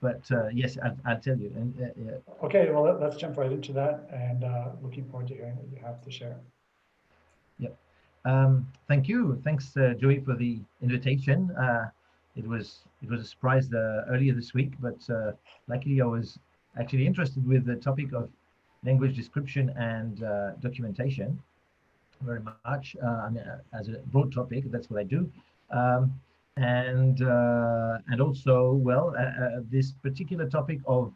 but yes, I'll tell you. And Okay, well, let's jump right into that, and looking forward to hearing what you have to share. yeah, thank you. Thanks, Joey, for the invitation. It was a surprise earlier this week, but luckily I was actually interested with the topic of language description and documentation very much. I mean, as a broad topic, that's what I do. Um, and also, well, this particular topic of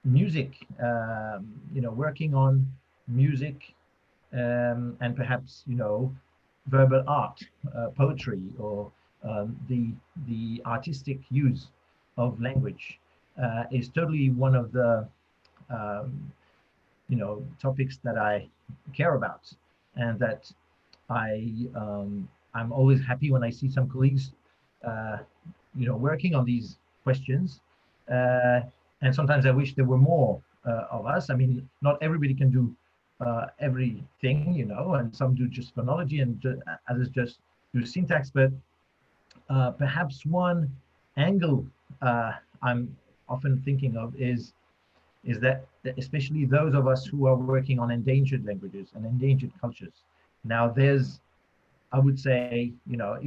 music, working on music, and perhaps verbal art, poetry, or the artistic use of language is totally one of the um, topics that I care about, and that I'm always happy when I see some colleagues, uh, working on these questions. Uh, and sometimes I wish there were more of us. I mean, not everybody can do everything, and some do just phonology and others just do syntax. But perhaps one angle I'm often thinking of is that especially those of us who are working on endangered languages and endangered cultures. Now, I would say,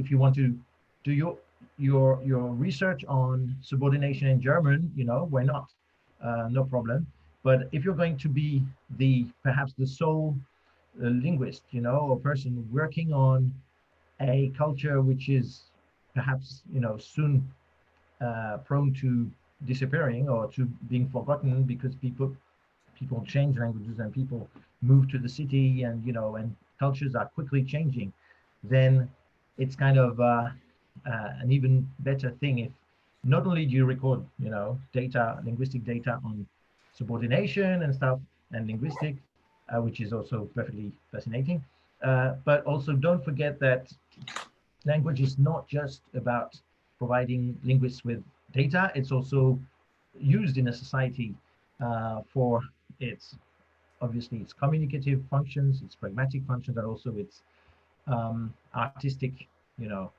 if you want to do your research on subordination in German, why not? No problem. But if you're going to be the perhaps the sole linguist, or person working on a culture which is perhaps soon prone to disappearing or to being forgotten because people change languages and people move to the city, and cultures are quickly changing, then it's kind of an even better thing if not only do you record data, linguistic data on subordination and stuff and linguistics, which is also perfectly fascinating, but also don't forget that language is not just about providing linguists with data. It's also used in a society for its obviously its communicative functions, its pragmatic functions, and also its artistic, you know,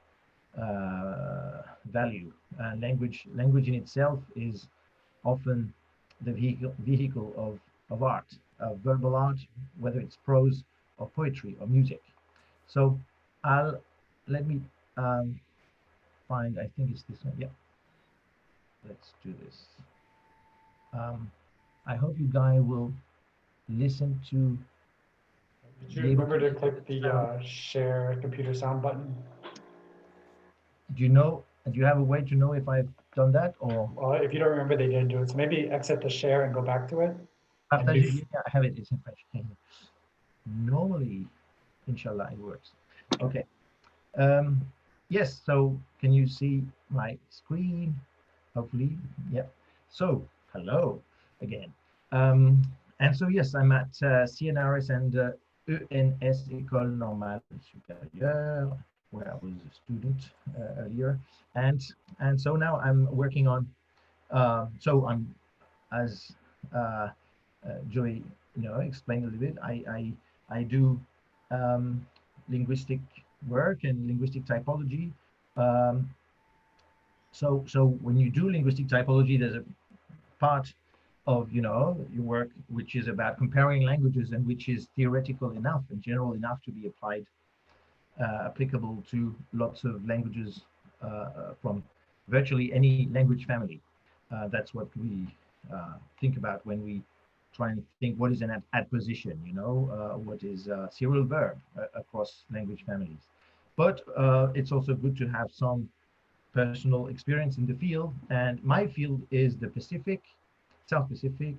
value. Language in itself is often the vehicle of art, of verbal art, whether it's prose or poetry or music. So I'll let me find. I think it's this one. Yeah, let's do this. Um, I hope you guys will listen to Did you be able remember to to listen to click the the sound. share computer sound button? Do you know? Do you have a way to know if I've done that or Well, if you don't remember, they didn't do it. So maybe exit the share and go back to it. And after? bef Yeah, I have it. It's in French. Normally, inshallah, it works. Okay. Um, yes. So, can you see my screen? Hopefully, yep. So, hello again. Um, and so, yes, I'm at CNRS and ENS École Normale Supérieure, where I was a student earlier, and so now I'm working on. So I'm as Joey, explained a little bit. I do um, linguistic work and linguistic typology. Um, so when you do linguistic typology, there's a part of your work which is about comparing languages and which is theoretical enough and general enough to be applicable to lots of languages from virtually any language family. That's what we think about when we try and think what is an adposition, what is a serial verb across language families. But it's also good to have some personal experience in the field. And my field is the Pacific, South Pacific,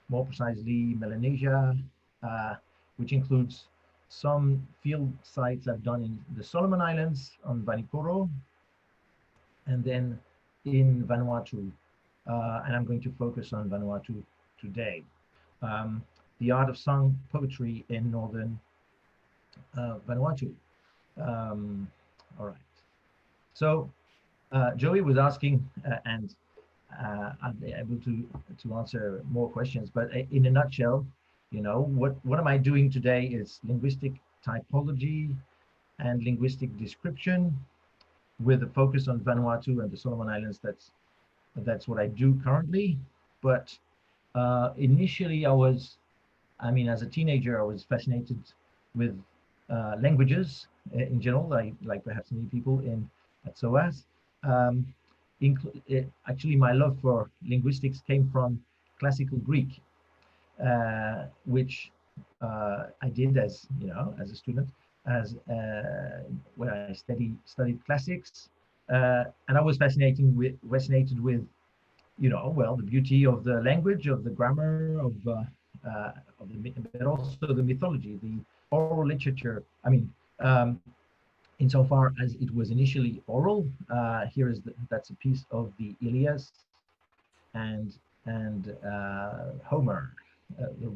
more precisely Melanesia, uh, which includes some field sites I've done in the Solomon Islands on Vanikoro, and then in Vanuatu. And I'm going to focus on Vanuatu today. Um, the art of song poetry in northern Vanuatu. Um, all right. So Joey was asking, and I'll be able to answer more questions. But in a nutshell, what am I doing today is linguistic typology and linguistic description with a focus on Vanuatu and the Solomon Islands. That's That's what I do currently. But initially, I mean, as a teenager, I was fascinated with languages in general, like perhaps many people in at SOAS. Um, Actually, my love for linguistics came from classical Greek, which I did as as a student, as when I studied classics, and I was fascinated with well, the beauty of the language, of the grammar, of but also the mythology, the oral literature. I mean, insofar as it was initially oral, that's a piece of the Iliad and Homer, the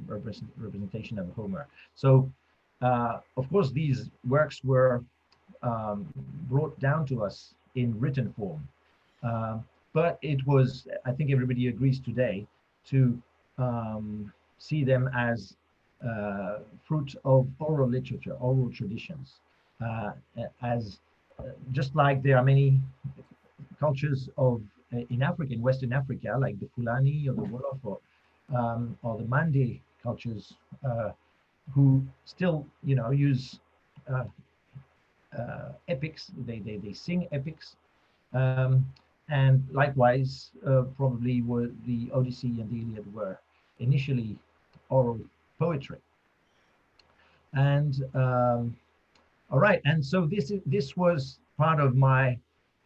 representation of Homer. So, of course, these works were brought down to us in written form. But it was, I think everybody agrees today, to see them as fruit of oral literature, oral traditions, uh, as just like there are many cultures of in Africa, in Western Africa, like the Fulani or the Wolof or the Mande cultures, who still, use uh, epics. They sing epics, um, and likewise, probably were the Odyssey and the Iliad were initially oral poetry. And all right, and so this was part of my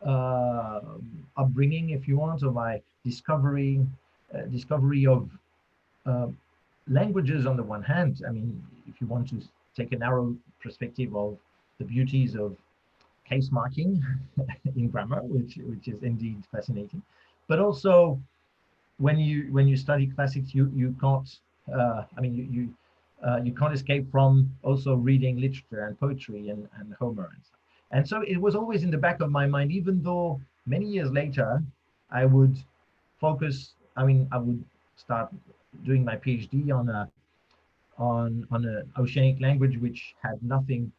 uh, upbringing, if you want, or my discovery of uh, languages on the one hand. I mean, if you want to take a narrow perspective of the beauties of case marking in grammar, which is indeed fascinating, but also when you study classics, you can't. I mean, you can't escape from also reading literature and poetry and Homer and stuff. And so it was always in the back of my mind, even though many years later I would focus. I mean, I would start doing my PhD on an oceanic language which had nothing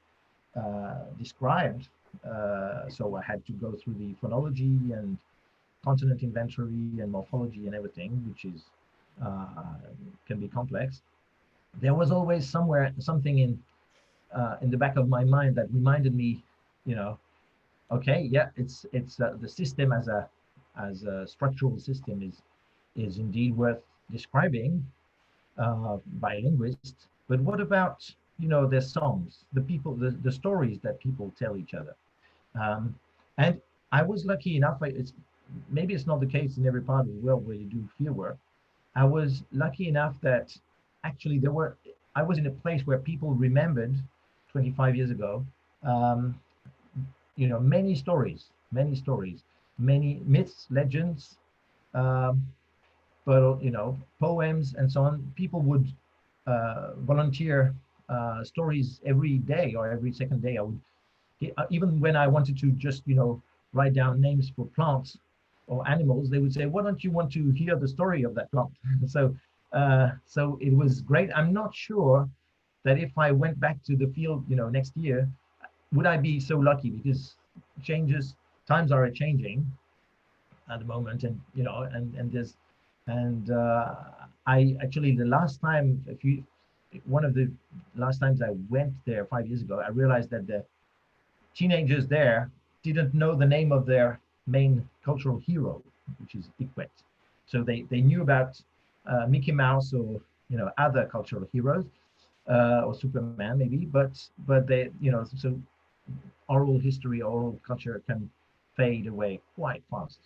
described. So I had to go through the phonology and consonant inventory and morphology and everything, which is can be complex. There was always somewhere something in the back of my mind that reminded me, you know, okay, yeah, it's the system as a structural system is indeed worth describing by linguists. But what about their songs, the people, the stories that people tell each other? Um, and I was lucky enough. It's maybe it's not the case in every part of the world where you do field work. I was lucky enough that actually I was in a place where people remembered 25 years ago, um, many stories, many myths, legends, um, but poems and so on. People would volunteer stories every day or every second day. I would even when I wanted to just write down names for plants or animals, they would say, "Why don't you want to hear the story of that plant?" So it was great. I'm not sure that if I went back to the field, next year, would I be so lucky because changes times are changing at the moment, and and there's and I actually the last time if you one of the last times I went there 5 years ago, I realized that the teenagers there didn't know the name of their main cultural hero, which is Ikwet. So they knew about Mickey Mouse or other cultural heroes or Superman maybe, but they so oral history, oral culture can fade away quite fast.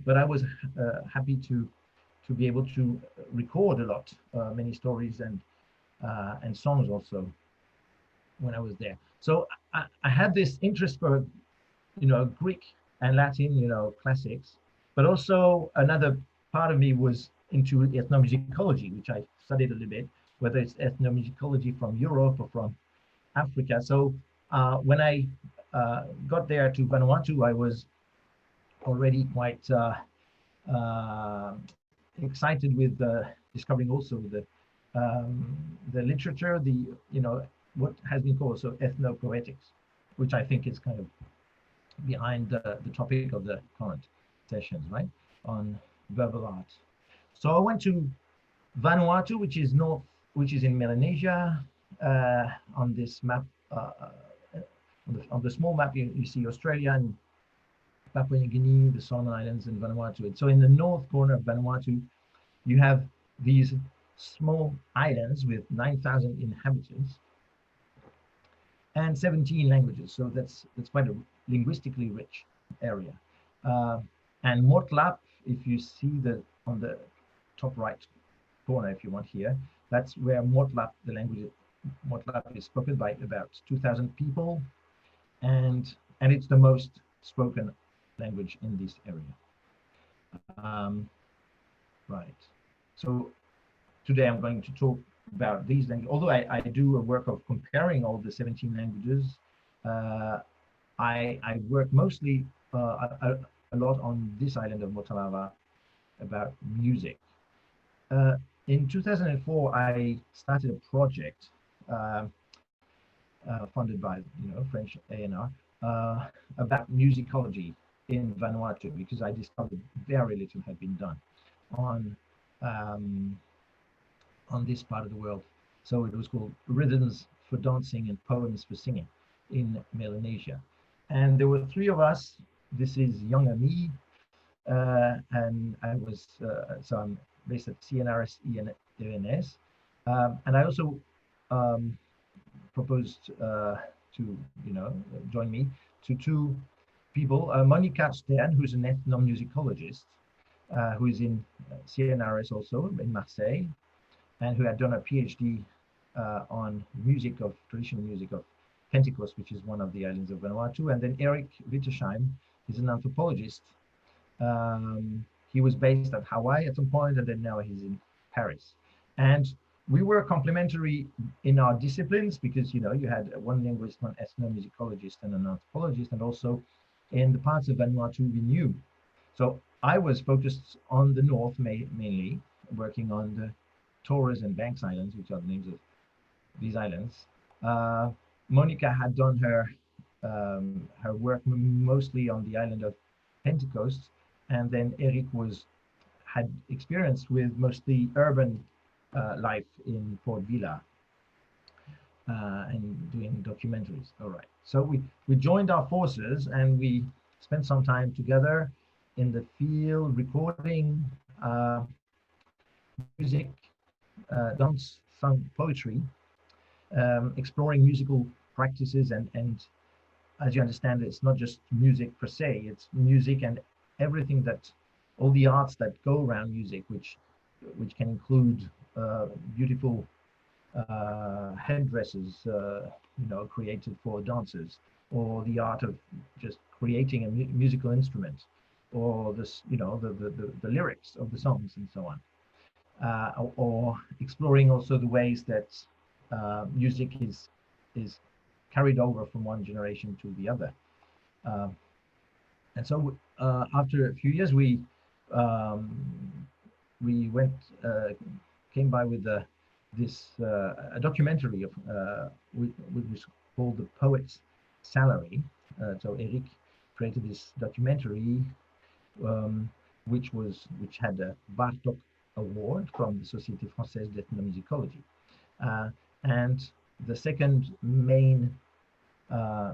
But I was happy to be able to record a lot, many stories and songs also when I was there. So I had this interest for Greek and Latin, classics, but also another part of me was into ethnomusicology, which I studied a little bit, whether it's ethnomusicology from Europe or from Africa. So when I got there to Vanuatu, I was already quite excited with discovering also the literature, what has been called so ethnopoetics, which I think is kind of behind the topic of the current sessions, right? on verbal art. So I went to Vanuatu, which is in Melanesia. On this map, on the small map, you see Australia and Papua New Guinea, the Solomon Islands, and Vanuatu. And so in the north corner of Vanuatu, you have these small islands with 9,000 inhabitants and 17 languages. So that's quite a linguistically rich area. Uh, and Motlap, if you see the on the top right corner, if you want here, that's where Motlap, the language Motlap is spoken by about 2,000 people, and it's the most spoken language in this area. Um, right. So today I'm going to talk about these languages. Although I do a work of comparing all the 17 languages, uh, I work mostly a lot on this island of Motalava about music. Uh, in 2004, I started a project uh, funded by French ANR about musicology in Vanuatu because I discovered very little had been done on um, on this part of the world. So it was called Rhythms for Dancing and Poems for Singing in Melanesia. And there were three of us. This is younger me, and I was so I'm based at CNRS ENS, and I also um, proposed to join me to two people, Monica Stern, who's an ethnomusicologist, who is in CNRS also in Marseille, and who had done a PhD on traditional music of Pentecost, which is one of the islands of Vanuatu. And then Eric Wittersheim is an anthropologist. He was based at Hawaii at some point, and then now he's in Paris. And we were complementary in our disciplines because you had one linguist, one ethnomusicologist, and an anthropologist, and also in the parts of Vanuatu we knew. So I was focused on the north mainly, working on the Torres and Banks Islands, which are the names of these islands. Monica had done her work mostly on the island of Pentecost, and then Eric had experience with mostly urban life in Port Vila and doing documentaries. All right, so we joined our forces and we spent some time together in the field recording music, dance, sung, poetry, exploring musical practices, and as you understand, it's not just music per se, it's music and everything all the arts that go around music, which can include beautiful headdresses, created for dancers, or the art of just creating a musical instrument, or the lyrics of the songs and so on. Or exploring also the ways that music is carried over from one generation to the other. And so after a few years, we went came by with this a documentary of which was called The Poet's Salary. So Eric created this documentary, which had a Bartok Award from the Société Française d'Ethnomusicologie. And the second main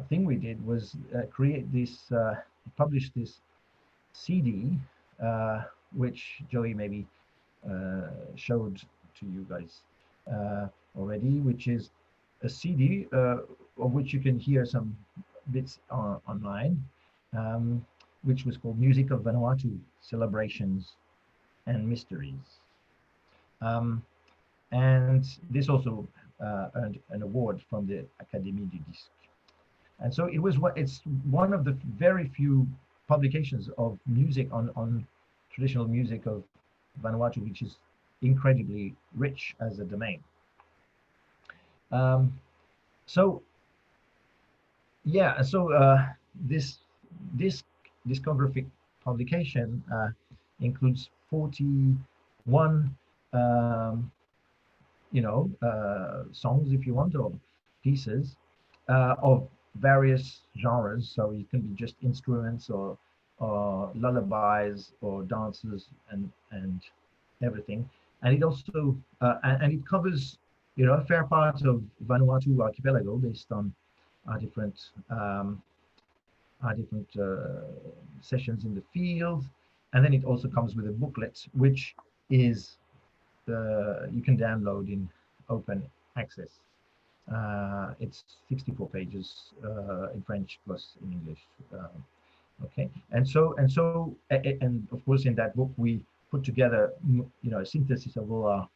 thing we did was publish this CD, which Joey maybe showed to you guys already, which is a CD of which you can hear some bits online, which was called Music of Vanuatu, Celebrations and Mysteries. And this also earned an award from the Académie du Disque. And so it's one of the very few publications of music on traditional music of Vanuatu, which is incredibly rich as a domain. So this discographic publication includes 41 songs, if you want, or pieces of various genres. So it can be just instruments or lullabies or dances and everything. And it also and it covers a fair part of Vanuatu archipelago based on our different sessions in the field. And then it also comes with a booklet, which is you can download in open access. It's 64 pages in French plus in English. Okay, and of course in that book we put together a synthesis of all our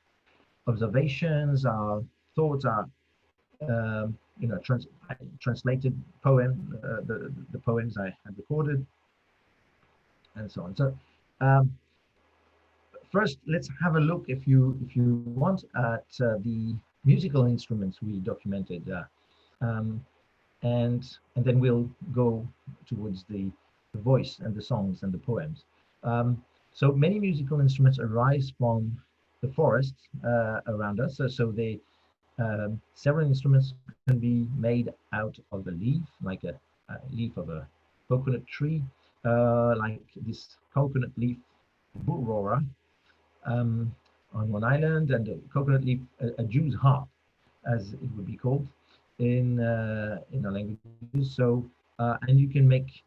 observations, our thoughts, our I translated the poems I had recorded, and so on. So first, let's have a look, if you want, at the musical instruments we documented, um, and then we'll go towards the voice and the songs and the poems. So many musical instruments arise from the forests around us. So they several instruments can be made out of a leaf, like a leaf of a coconut tree, like this coconut leaf burora on one island, and a coconut leaf, a Jew's harp, as it would be called in our languages. So and you can make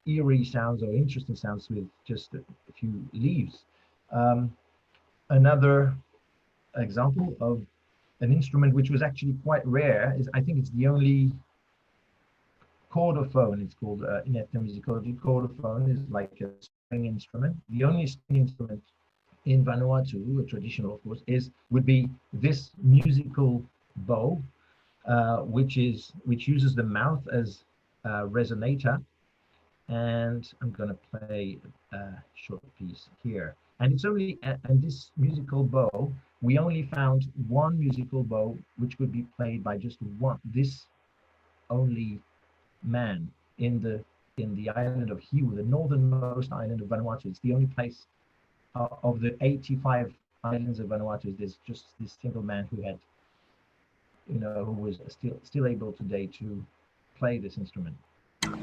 eerie sounds or interesting sounds with just a few leaves. Another example of an instrument which was actually quite rare is, I think it's the only chordophone, it's called in ethnomusicology. Chordophone is like a string instrument. The only string instrument in Vanuatu, a traditional of course, would be this musical bow, which uses the mouth as a resonator. And I'm going to play a short piece here. And it's only, and this musical bow, we only found one musical bow which could be played by just this only man in the island of Hiu, the northernmost island of Vanuatu. It's the only place of the 85 islands of Vanuatu. There's just this single man who had, who was still able today to play this instrument. Can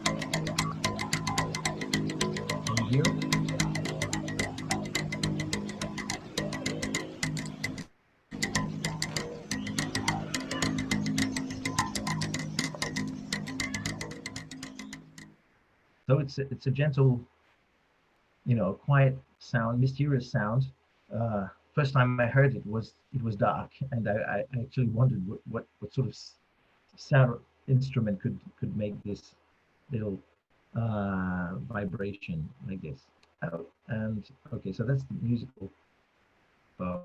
you hear it? So it's a gentle, quiet sound, mysterious sound. First time I heard it was dark, and I actually wondered what sort of sound instrument could make this little vibration like this. Oh, and okay, so that's the musical bow.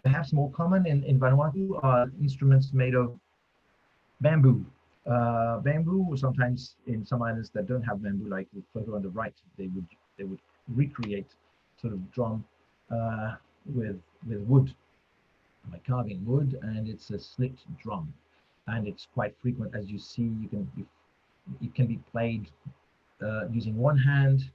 Perhaps more common in Vanuatu are instruments made of bamboo. Bamboo, or sometimes in some islands that don't have bamboo, like the photo on the right, they would recreate sort of drum with wood, by carving wood, and it's a slit drum, and it's quite frequent. As you see, it can be played using one hand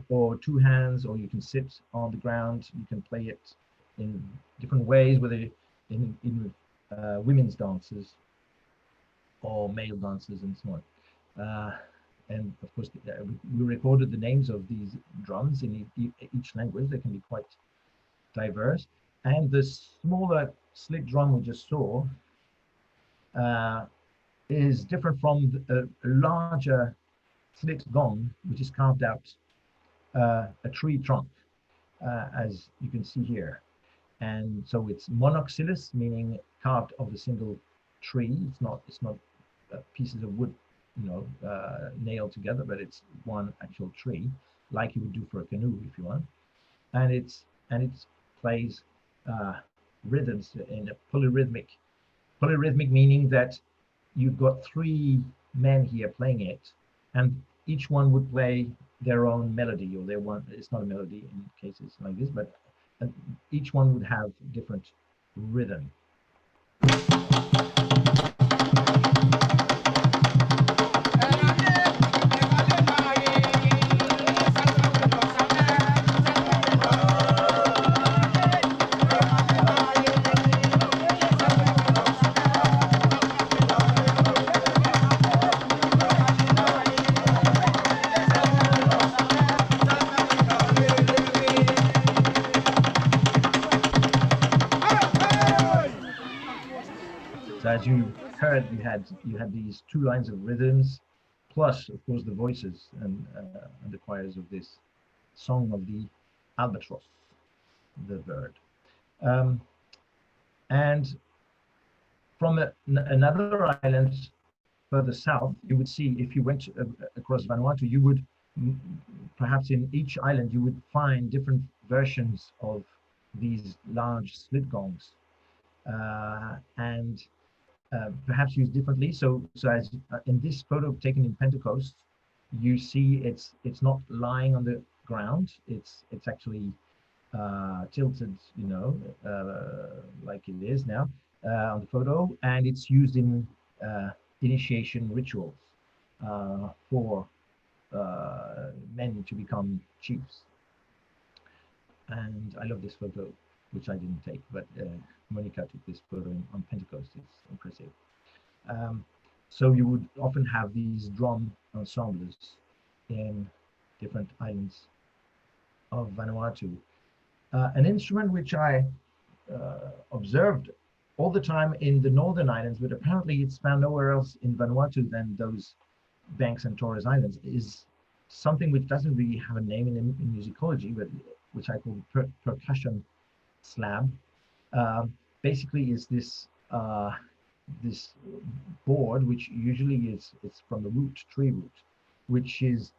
or two hands, or you can sit on the ground. You can play it in different ways, whether in women's dances or male dancers and so on. And of course, we recorded the names of these drums in each language. They can be quite diverse. And the smaller slit drum we just saw is different from a larger slit gong, which is carved out a tree trunk, as you can see here. And so it's monoxylous, meaning carved of a single tree. It's not pieces of wood, nailed together, but it's one actual tree, like you would do for a canoe if you want. And it plays rhythms in a polyrhythmic meaning that you've got three men here playing it, and each one would play their own melody, or their one. It's not a melody in cases like this, but each one would have different rhythm. as you heard, you had these two lines of rhythms, plus of course the voices and the choirs of this song of the albatross, the bird. Um, and from another island further south, you would see if you went across Vanuatu, you would perhaps in each island you would find different versions of these large slit gongs, and perhaps used differently. So as in this photo taken in Pentecost, you see it's not lying on the ground. It's actually tilted, like it is now on the photo, and it's used in initiation rituals for men to become chiefs. And I love this photo, which I didn't take, but Monica took this photo on Pentecost. It's impressive. Um, so you would often have these drum ensembles in different islands of Vanuatu. An instrument which I observed all the time in the northern islands, but apparently it's found nowhere else in Vanuatu than those Banks and Torres Islands, is something which doesn't really have a name in musicology, but which I call percussion slab. Basically, is this this board, which usually is it's from the tree root, which is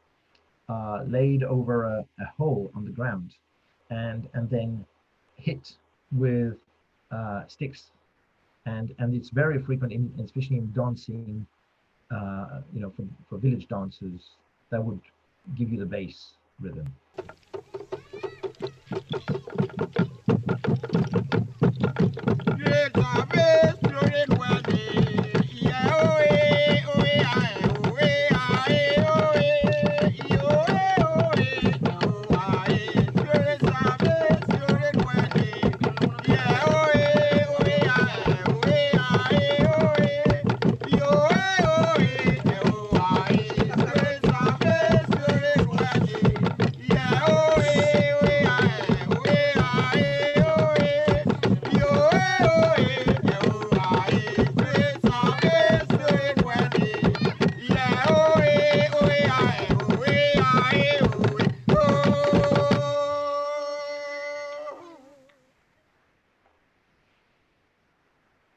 laid over a hole on the ground, and then hit with sticks, and it's very frequent in especially in dancing, for village dancers that would give you the bass rhythm.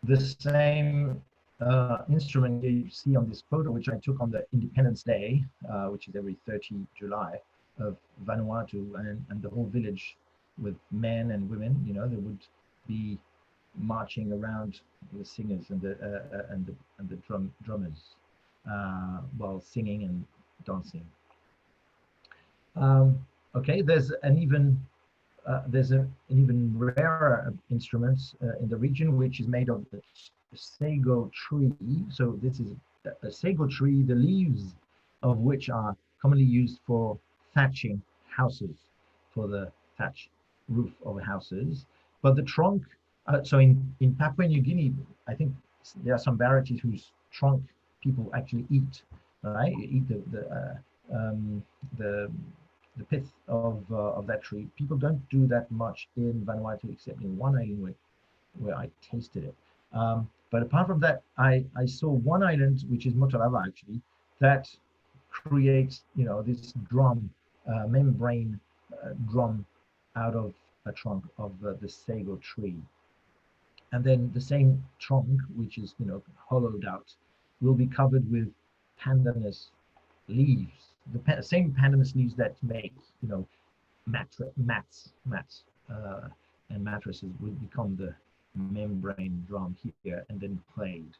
The same instrument you see on this photo, which I took on the Independence Day, which is every 30 July of Vanuatu, and the whole village with men and women, they would be marching around the singers and the drummers while singing and dancing. Okay, there's an even rarer instrument in the region, which is made of the sago tree. So this is a sago tree, the leaves of which are commonly used for thatching houses, for the thatch roof of houses. But the trunk, so in Papua New Guinea, I think there are some varieties whose trunk people actually eat, right? Eat the pith of that tree. People don't do that much in Vanuatu, except in one island where I tasted it. But apart from that, I saw one island, which is Motalava actually, that creates this drum, membrane drum out of a trunk of the sago tree. And then the same trunk, which is hollowed out, will be covered with pandanus leaves, the same pandanus leaves that make mats and mattresses would become the membrane drum here and then played.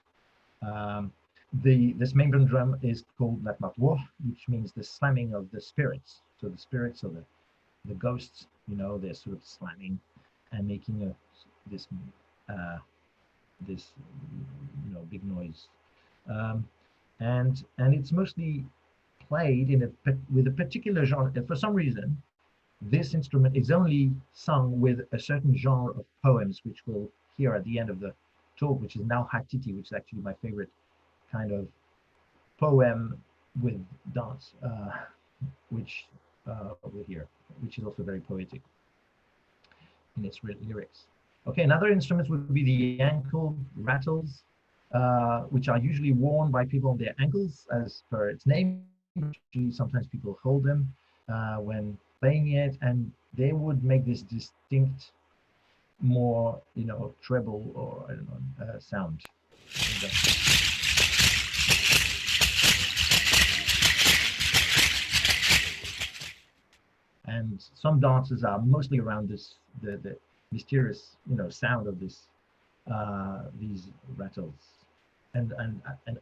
This membrane drum is called Natmatwo, which means the slamming of the spirits. So the spirits or the ghosts, they're sort of slamming and making this big noise. And it's mostly played with a particular genre. For some reason, this instrument is only sung with a certain genre of poems, which we'll hear at the end of the talk, which is Nauhatiti, which is actually my favorite kind of poem with dance, which we'll hear, which is also very poetic in its lyrics. Okay, another instrument would be the ankle rattles. which are usually worn by people on their ankles, as per its name. Actually, sometimes people hold them when playing it, and they would make this distinct, more treble or I don't know sound. And some dances are mostly around this the mysterious sound of this these rattles, and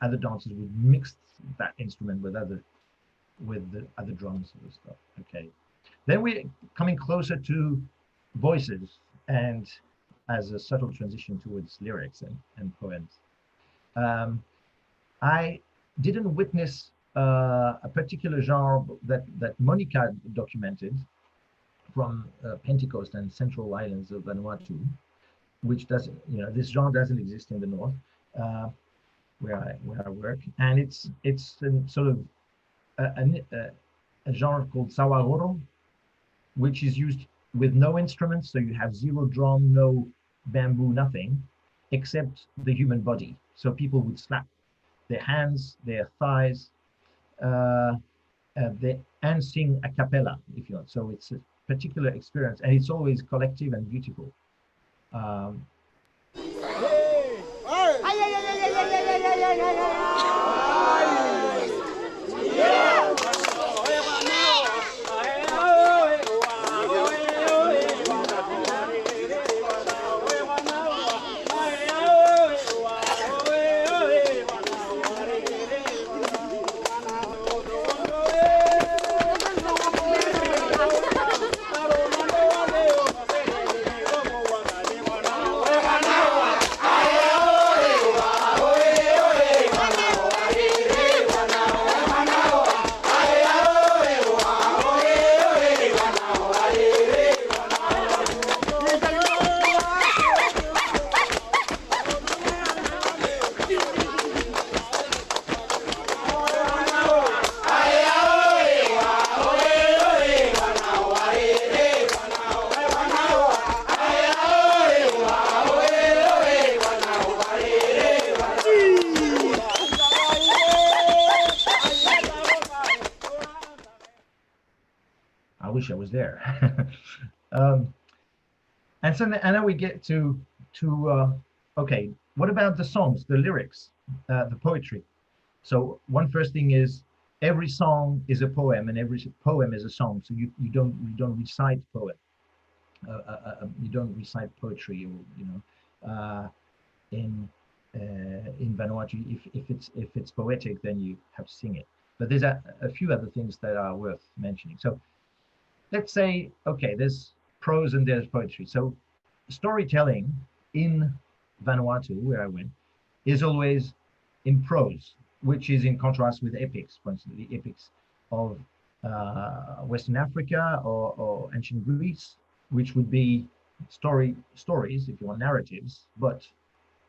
other dancers would mix that instrument with the other drums and stuff. Okay, then we're coming closer to voices, and as a subtle transition towards lyrics and poems. I didn't witness a particular genre that Monica documented from Pentecost and Central Islands of Vanuatu, which doesn't, this genre doesn't exist in the north, uh, where I work, and it's sort of a genre called sawaroro, which is used with no instruments, so you have zero drum, no bamboo, nothing, except the human body. So people would slap their hands, their thighs, uh, and sing a cappella, if you want. So it's a particular experience, and it's always collective and beautiful. Um, I wish I was there. um, and then we get to okay, what about the songs, the lyrics, the poetry? So one first thing is every song is a poem, and every poem is a song. So you don't recite poem, you don't recite poetry, or in in Vanuatu. If it's poetic, then you have to sing it. But there's a few other things that are worth mentioning. So let's say, okay, there's prose and there's poetry. So storytelling in Vanuatu, where I went, is always in prose, which is in contrast with epics, for instance, the epics of Western Africa or ancient Greece, which would be stories, if you want, narratives, but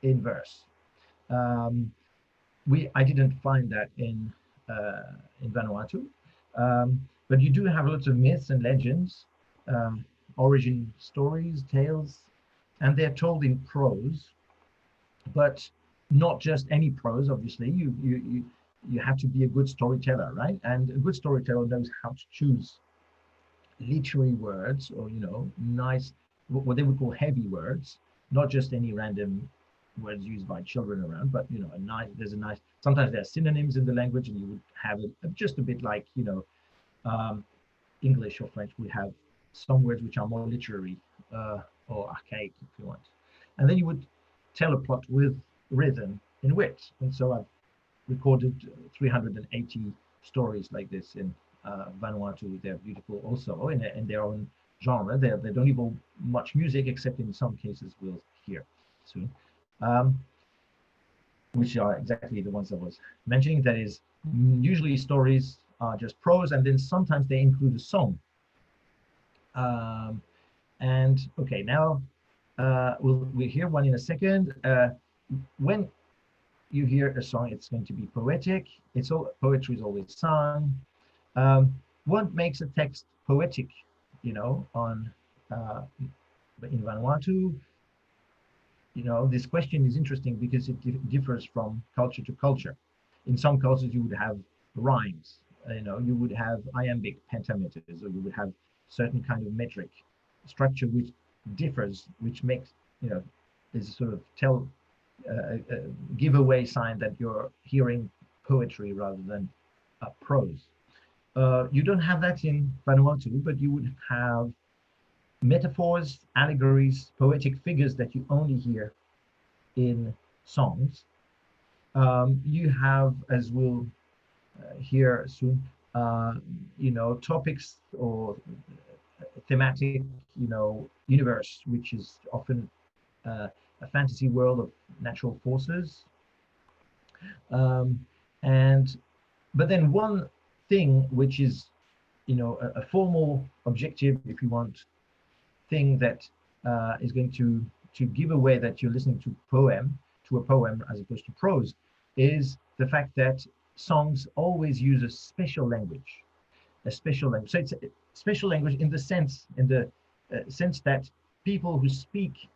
in verse. Um, I didn't find that in Vanuatu, but you do have lots of myths and legends, um, origin stories, tales, and they're told in prose, but not just any prose. Obviously, you have to be a good storyteller, right? And a good storyteller knows how to choose literary words, or nice, what they would call heavy words, not just any random words used by children around, but a nice, there's a nice, sometimes there are synonyms in the language, and you would have just a bit like um, English or French would have some words which are more literary, or archaic, if you want. And then you would tell a plot with rhythm and wit. And so I've recorded 380 stories like this in Vanuatu. They're beautiful also in their own genre. They don't involve much music, except in some cases we'll hear soon, which are exactly the ones I was mentioning. That is, usually stories are just prose, and then sometimes they include a song. And okay, now we'll hear one in a second. When you hear a song, it's going to be poetic. Poetry is always sung. What makes a text poetic, on in Vanuatu? this question is interesting because it differs from culture to culture. In some cultures, you would have rhymes. You would have iambic pentameters, or you would have certain kind of metric structure which differs, which makes is a sort of giveaway sign that you're hearing poetry rather than prose. You don't have that in Vanuatu, but you would have metaphors, allegories, poetic figures that you only hear in songs. You have, as we'll hear soon, topics or thematic, universe, which is often a fantasy world of natural forces. Um, and but then one thing which is, a formal objective, if you want, thing that is going to give away that you're listening to a poem as opposed to prose, is the fact that songs always use a special language. So it's a special language in the sense that people who speak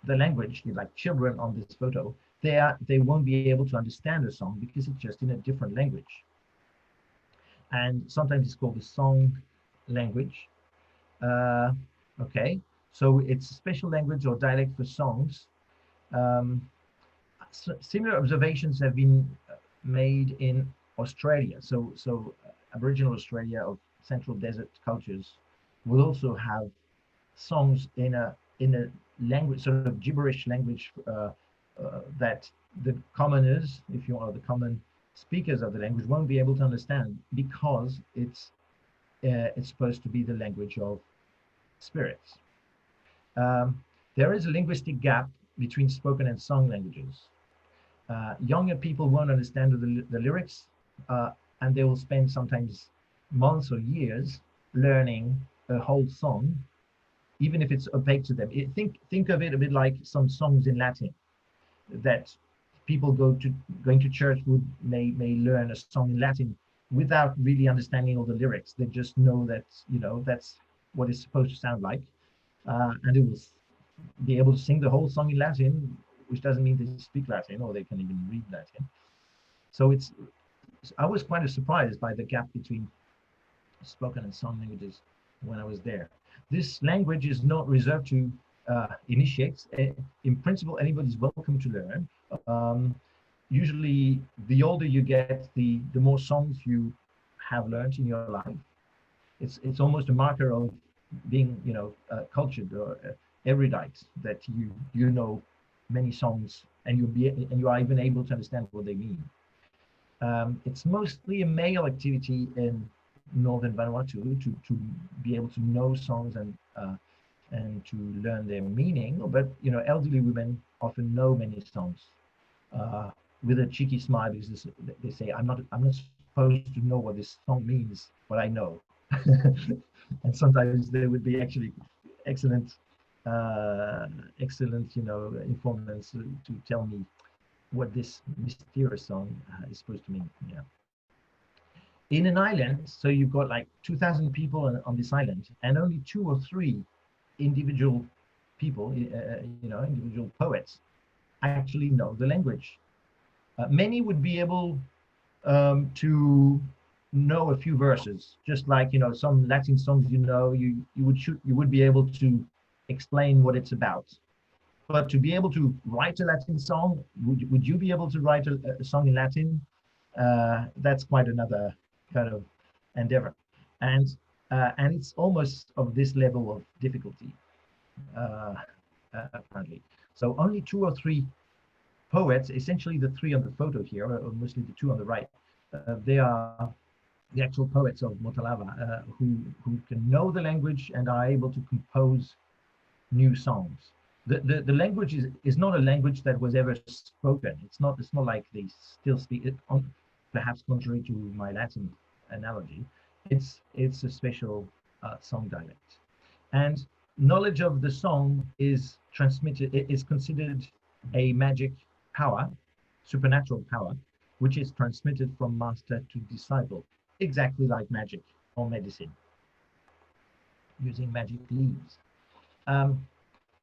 the language, like children on this photo, they won't be able to understand the song because it's just in a different language. And sometimes it's called the song language. Uh, okay, so it's a special language or dialect for songs. Um, Similar observations have been made in Australia. So Aboriginal Australia of central desert cultures will also have songs in a language, sort of gibberish language, that the commoners, if you are the common speakers of the language, won't be able to understand because it's supposed to be the language of spirits. There is a linguistic gap between spoken and song languages. Younger people won't understand the lyrics, and they will spend sometimes months or years learning a whole song, even if it's opaque to them. Think of it a bit like some songs in Latin that people going to church may learn a song in Latin without really understanding all the lyrics. They just know that that's what it's supposed to sound like, and they will be able to sing the whole song in Latin, which doesn't mean they speak Latin or they can even read Latin. So I was quite surprised by the gap between spoken and song languages when I was there. This language is not reserved to initiates. In principle, anybody's welcome to learn. Usually, the older you get, the more songs you have learned in your life. It's almost a marker of being, cultured or erudite, that you know many songs and you are even able to understand what they mean. It's mostly a male activity in northern Vanuatu to be able to know songs and to learn their meaning. But elderly women often know many songs with a cheeky smile, because they say, I'm not supposed to know what this song means, but I know." And sometimes they would be actually excellent, excellent, informants to tell me what this mysterious song is supposed to mean. Yeah. In an island, so you've got like 2,000 people on this island, and only two or three individual people, individual poets, actually know the language. Many would be able to know a few verses, just like some Latin songs. You would be able to explain what it's about. But to be able to write a Latin song, would you be able to write a song in Latin? That's quite another kind of endeavor, and it's almost of this level of difficulty, apparently. So only two or three poets, essentially the three on the photo here, or mostly the two on the right, they are the actual poets of Motalava, who can know the language and are able to compose new songs. The language is not a language that was ever spoken. It's not like they still speak it, perhaps contrary to my Latin analogy. It's a special song dialect, and knowledge of the song is transmitted. It is considered a magic power, supernatural power, which is transmitted from master to disciple, exactly like magic or medicine, using magic leaves.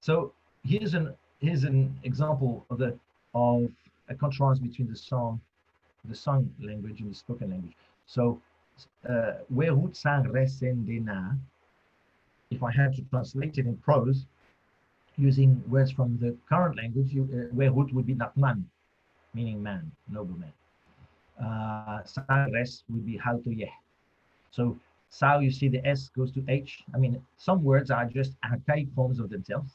So here's here's an example of a contrast between the sung language and the spoken language. So, Werut sang resendena, if I had to translate it in prose, using words from the current language, Werut would be Nakman, meaning man, nobleman. Sagres would be Haltoyeh. So, Sao, you see the S goes to H. I mean, some words are just archaic forms of themselves,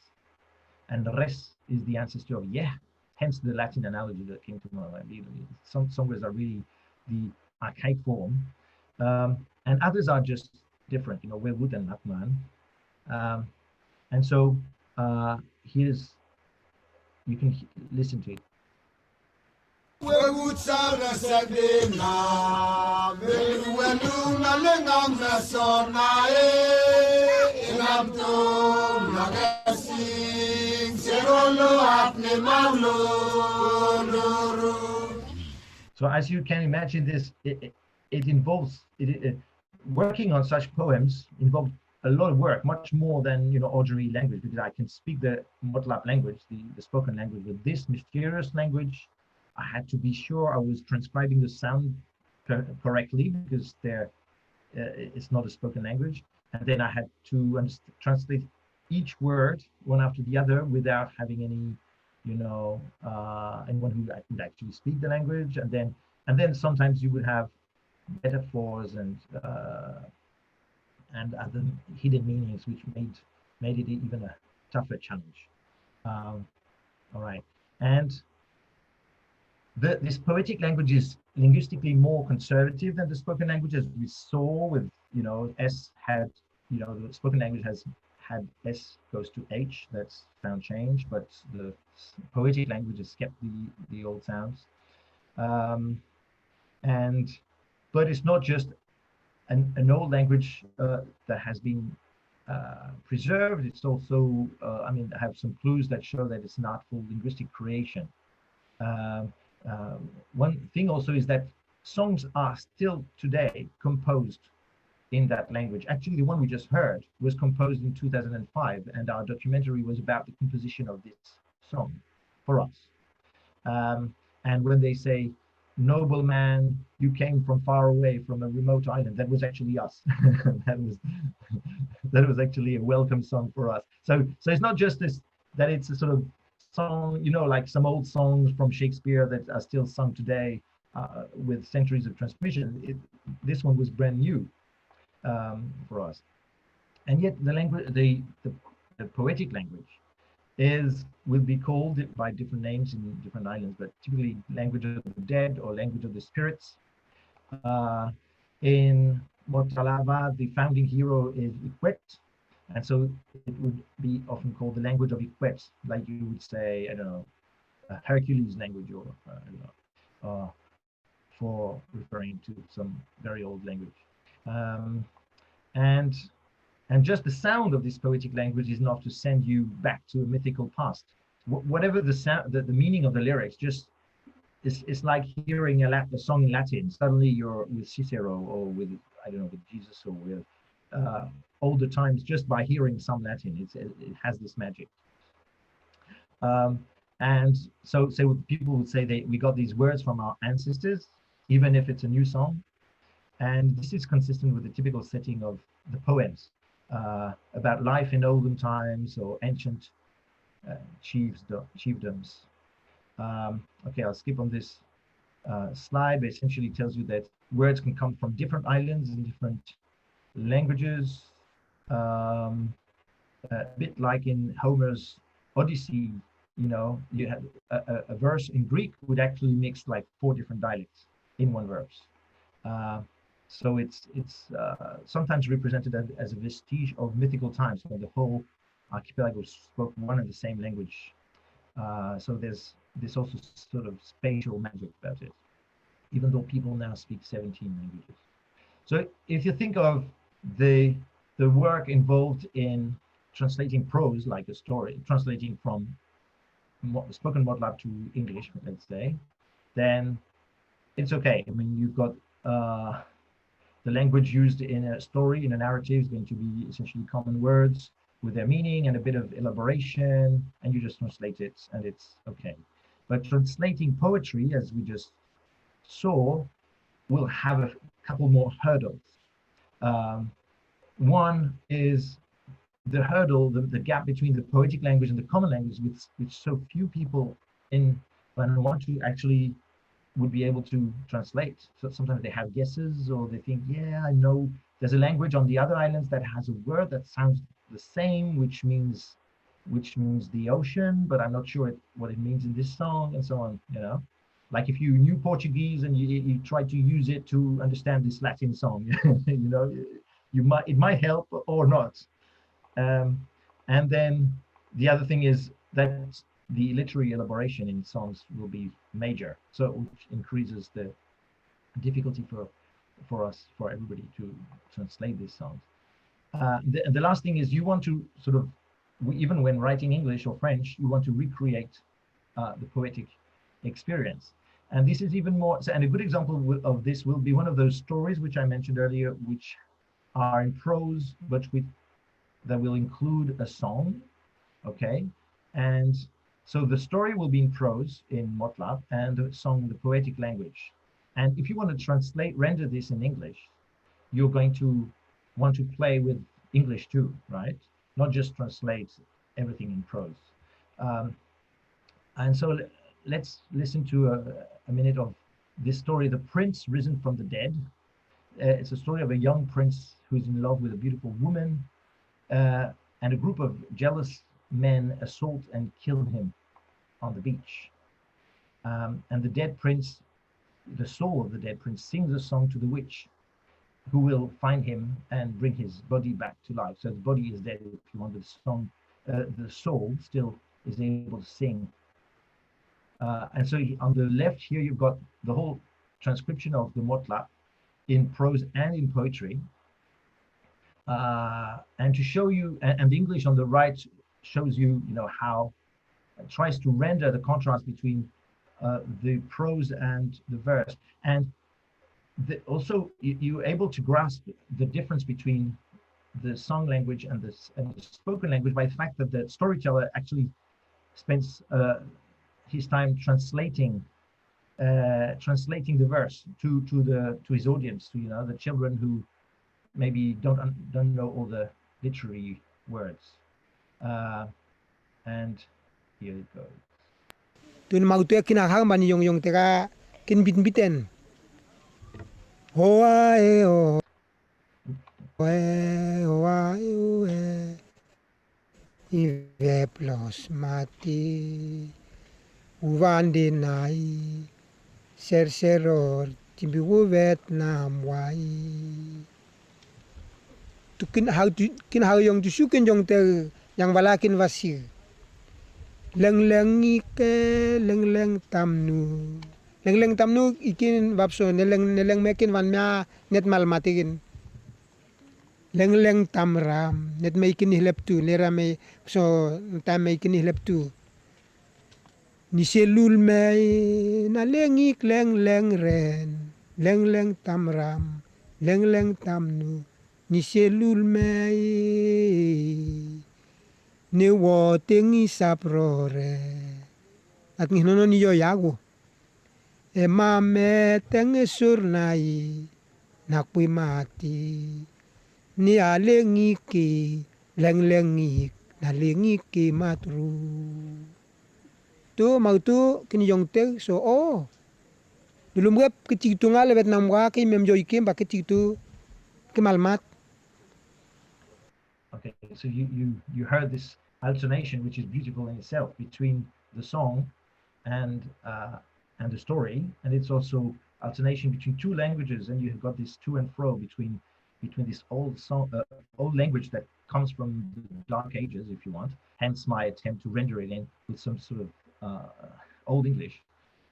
and res is the ancestor of yeah, hence the Latin analogy that came to mind. Some words are really the archaic form, and others are just different, Werut and Nakman. And so here's, you can listen to it. So as you can imagine, this it involves working on such poems involved a lot of work, much more than ordinary language, because I can speak the Motlap language, the spoken language, with this mysterious language. I had to be sure I was transcribing the sound correctly, because it's not a spoken language, and then I had to translate each word one after the other without having any anyone who would actually speak the language, and then sometimes you would have metaphors and other hidden meanings, which made it even a tougher challenge. All right, and this poetic language is linguistically more conservative than the spoken language, as we saw with S had the spoken language has had S goes to H, that's sound change, but the poetic language has kept the old sounds. But it's not just an old language that has been preserved. It's also, I have some clues that show that it's not full linguistic creation. One thing also is that songs are still today composed in that language. Actually, the one we just heard was composed in 2005, and our documentary was about the composition of this song for us. And when they say, "Nobleman, you came from far away, from a remote island," that was actually us. that was actually a welcome song for us. So it's not just this, that it's a sort of song, like some old songs from Shakespeare that are still sung today with centuries of transmission. This one was brand new for us, and yet the language, the poetic language, will be called by different names in different islands, but typically language of the dead or language of the spirits. In Motalava, the founding hero is Ikwet, and so it would be often called the language of Ikwet, like you would say, I don't know, Hercules language, or I don't know, for referring to some very old language. And just the sound of this poetic language is enough to send you back to a mythical past. Whatever the sound, the meaning of the lyrics, just it's like hearing a song in Latin. Suddenly you're with Cicero, or with, I don't know, with Jesus, or with older times, just by hearing some Latin. It has this magic. And so people would say we got these words from our ancestors, even if it's a new song. And this is consistent with the typical setting of the poems about life in olden times or ancient chiefdoms. Okay, I'll skip on this slide, but essentially tells you that words can come from different islands and different languages. A bit like in Homer's Odyssey, you have a verse in Greek would actually mix like 4 different dialects in one verse. So it's sometimes represented as a vestige of mythical times when the whole archipelago spoke one and the same language. So there's this also sort of spatial magic about it, even though people now speak 17 languages. So if you think of the work involved in translating prose, like a story, translating from spoken Motlap to English, let's say, then it's okay. I mean, you've got the language used in a story, in a narrative, is going to be essentially common words. with their meaning and a bit of elaboration, and you just translate it, and it's okay. But translating poetry, as we just saw, will have a couple more hurdles. Um, One is the hurdle, the gap between the poetic language and the common language, which so few people in Vanuatu actually would be able to translate. So sometimes they have guesses, or they think, yeah, I know there's a language on the other islands that has a word that sounds the same, which means the ocean, but I'm not sure what it means in this song, and so on. Like if you knew Portuguese and you try to use it to understand this Latin song, it might help or not. And then the other thing is that the literary elaboration in songs will be major, so which increases the difficulty for everybody to translate these songs. The last thing is you want to sort of, even when writing English or French, you want to recreate the poetic experience. And this is even more, and a good example of this will be one of those stories which I mentioned earlier, which are in prose, but that will include a song, okay? And so the story will be in prose in Motlap, and the song in the poetic language. And if you want to render this in English, you're going to want to play with English too, right? Not just translate everything in prose. Um, and so let's listen to a minute of this story, The Prince Risen from the Dead. It's a story of a young prince who's in love with a beautiful woman, and a group of jealous men assault and kill him on the beach. And the dead prince, the soul of the dead prince, sings a song to the witch, who will find him and bring his body back to life. So the body is dead, if you want. The song, the soul still is able to sing. And so on the left here, you've got the whole transcription of the Motlap in prose and in poetry. And to show you, and the English on the right shows you, how it tries to render the contrast between the prose and the verse. And also, you're able to grasp the difference between the song language and the spoken language by the fact that the storyteller actually spends his time translating the verse to his audience, to the children who maybe don't know all the literary words. And here it goes. Tun mau tu kinahang man yung teka kin biten. Hoa e o e hoa e ive plus mati uvan dinai serseror timbi uvet nam wai tu kin hau yung tusukin yung te yang walakin wasir leng tamnu ikin vapso neleng mekin van mya net mal matikin leng tamram net meikin hileptu lera me so tam meikin hileptu ni selul me na lengik leng ren leng tamram leng tamnu ni selul me ni wo tengi saprore at nginono ni yo yago e mame tenge surnai nakpui mati ni alengi ki leng na lengi ki matru tu mau tu kini yong te so dulu mgep kecik ngale vet namwa ki mem joy kim ba kecik tu kemalmat. Okay, so you heard this alternation, which is beautiful in itself, between the song and the story, and it's also alternation between two languages, and you have got this to and fro between this old language that comes from the Dark Ages, if you want. Hence my attempt to render it in with some sort of Old English,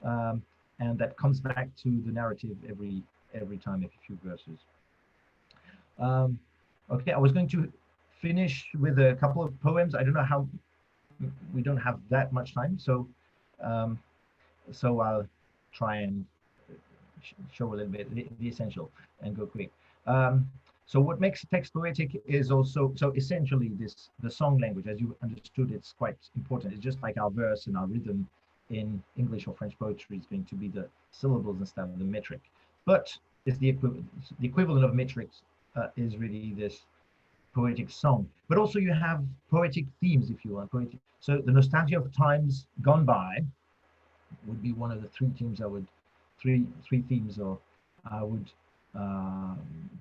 and that comes back to the narrative every time, a few verses. Okay, I was going to finish with a couple of poems. I don't know how, we don't have that much time, so I'll try and show a little bit the essential and go quick. So what makes text poetic is also, so essentially the song language, as you understood, it's quite important. It's just like our verse and our rhythm in English or French poetry is going to be the syllables instead of the metric. But it's the equivalent of metrics is really this poetic song. But also you have poetic themes, if you want. So the nostalgia of times gone by would be one of the three themes three themes or I would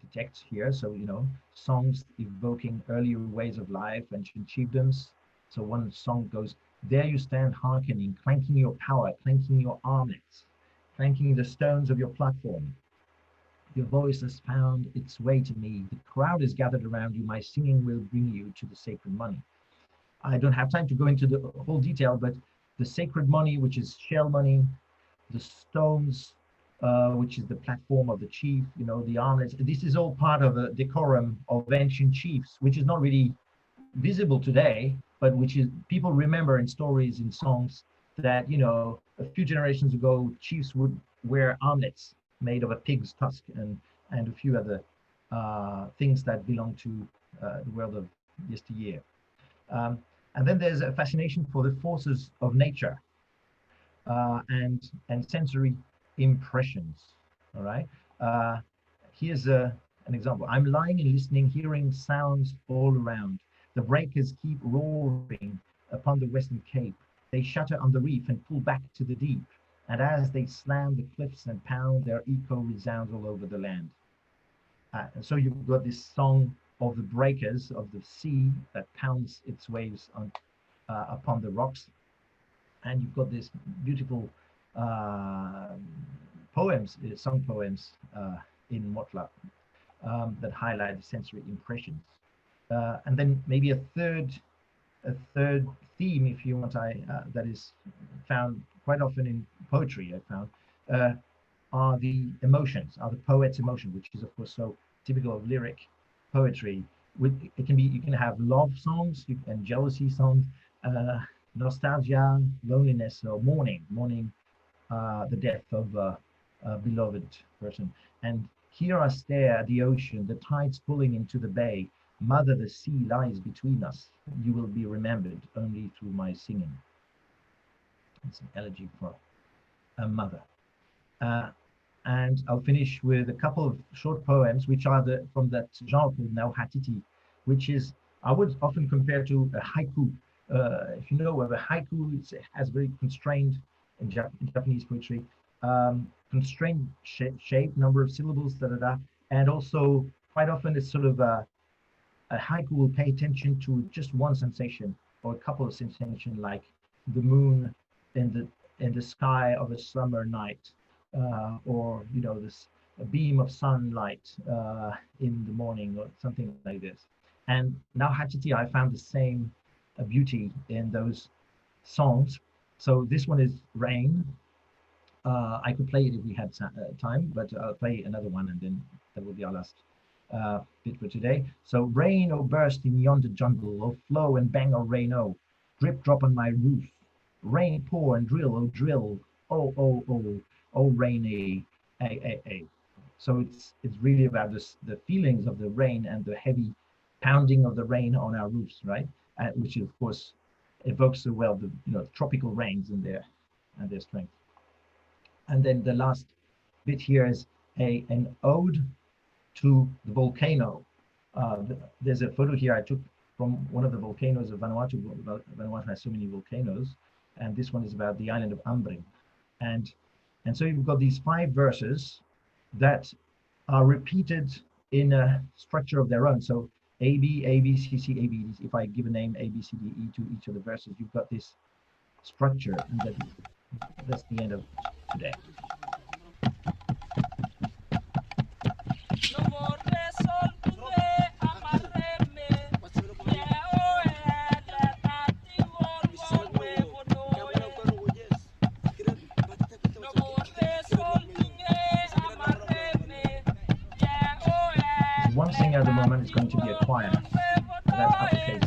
detect here. So, songs evoking earlier ways of life, ancient chiefdoms. So one song goes, there you stand hearkening, clanking your power, clanking your armlets, clanking the stones of your platform. Your voice has found its way to me. The crowd is gathered around you. My singing will bring you to the sacred money. I don't have time to go into the whole detail, but the sacred money, which is shell money, the stones, which is the platform of the chief, the armlets. This is all part of a decorum of ancient chiefs, which is not really visible today, but which is people remember in stories, in songs that, a few generations ago, chiefs would wear armlets made of a pig's tusk and a few other things that belong to the world of yesteryear. And then there's a fascination for the forces of nature and sensory impressions. All right. Here's an example. I'm lying and listening, hearing sounds all around. The breakers keep roaring upon the western cape. They shatter on the reef and pull back to the deep. And as they slam the cliffs and pound, their echo resounds all over the land. And so you've got this song of the breakers of the sea that pounds its waves upon the rocks. And you've got this beautiful song poems in Motla that highlight the sensory impressions. And then maybe a third theme, if you want, that is found quite often in poetry, I found, are the emotions, are the poet's emotion, which is of course so typical of lyric poetry. You can have love songs and jealousy songs, nostalgia, loneliness, or mourning, the death of a beloved person. And here I stare at the ocean, the tides pulling into the bay. Mother, the sea lies between us. You will be remembered only through my singing. It's an elegy for a mother. And I'll finish with a couple of short poems, which are from that genre called Nauhatiti, which is, I would often compare to a haiku. If you know what a haiku is, it has very constrained, in Japanese poetry, constrained shape, number of syllables, and also quite often it's sort of a haiku will pay attention to just one sensation or a couple of sensations, like the moon in the sky of a summer night, or this a beam of sunlight in the morning, or something like this. And now Hachiti, I found the same beauty in those songs. So this one is Rain. I could play it if we had time, but I'll play another one and then that will be our last bit for today. So rain, oh burst in yonder jungle, oh flow and bang, oh rain, oh drip drop on my roof. Rain pour and drill, oh drill, oh rainy, a. So it's really about the feelings of the rain and the heavy pounding of the rain on our roofs, right? Which of course evokes so well the tropical rains and their strength. And then the last bit here is an ode to the volcano. There's a photo here I took from one of the volcanoes of Vanuatu. Vanuatu has so many volcanoes, and this one is about the island of Ambring. And so you've got these 5 verses that are repeated in a structure of their own. So A, B, A, B, C, C, A, B. If I give a name A, B, C, D, E to each of the verses, you've got this structure, and that's the end of today. One singer at the moment is going to be a choir. That's uppercase.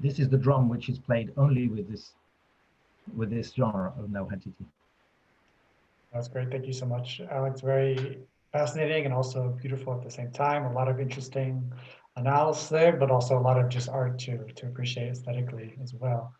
this is the drum which is played only with this genre of Nauhatiti. That's great. Thank you so much, Alex. Very fascinating and also beautiful at the same time. A lot of interesting analysis there, but also a lot of just art to appreciate aesthetically as well.